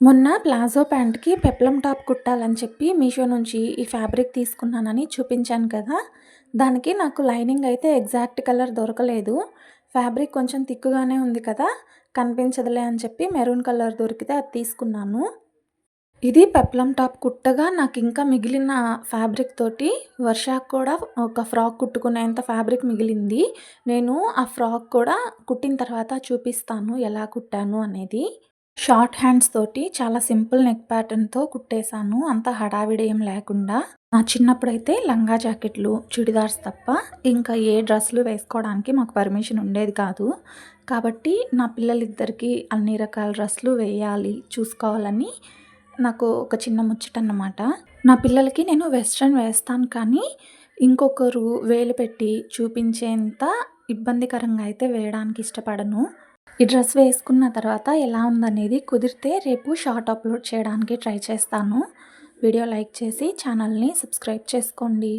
మొన్న palazzo ప్యాంట్‌కి peplum top కుట్టాలని చెప్పి మీషో నుంచి ఈ ఫ్యాబ్రిక్ తీసుకున్నానని చూపించాను కదా! దానికి నాకు లైనింగ్ అయితే ఎగ్జాక్ట్ కలర్ దొరకలేదు. ఫ్యాబ్రిక్ కొంచెం థిక్‌గానే ఉంది కదా! కనిపించదులే అని చెప్పి మెరూన్ కలర్ దొరికితే అది తీసుకున్నాను. ఇది పెప్లమ్ టాప్ కుట్టగా నాకింకా మిగిలిన ఫ్యాబ్రిక్ తోటి వర్షాకు కూడా ఒక ఫ్రాక్ కుట్టుకునేంత ఫ్యాబ్రిక్ మిగిలింది. నేను ఆ ఫ్రాక్ కూడా కుట్టిన తర్వాత చూపిస్తాను ఎలా కుట్టాను అనేది. షార్ట్ హ్యాండ్స్ తోటి చాలా సింపుల్ నెక్ ప్యాటర్న్‌తో కుట్టేశాను. అంత హడావిడి ఏం లేకుండా. నా చిన్నప్పుడైతే లంగా జాకెట్లు, చుడిదార్స్ తప్ప ఇంకా ఏ డ్రెస్‌లు వేసుకోవడానికి మాకు పర్మిషన్ ఉండేది కాదు. కాబట్టి నా పిల్లలిద్దరికీ అన్ని రకాల డ్రెస్‌లు వేయాలి, చూసుకోవాలని నాకు ఒక చిన్న ముచ్చటన్నమాట. నా పిల్లలకి నేను వెస్ట్రన్ వేస్తాను కానీ, ఇంకొకరు వేలు పెట్టి చూపించేంత ఇబ్బందికరంగా అయితే వేయడానికి ఇష్టపడను. ఈ డ్రెస్ వేసుకున్న తర్వాత ఎలా ఉందనేది కుదిరితే రేపు షార్ట్ అప్‌లోడ్ చేయడానికి ట్రై చేస్తాను. వీడియో లైక్ చేసి ఛానల్‌ని సబ్స్క్రైబ్ చేసుకోండి.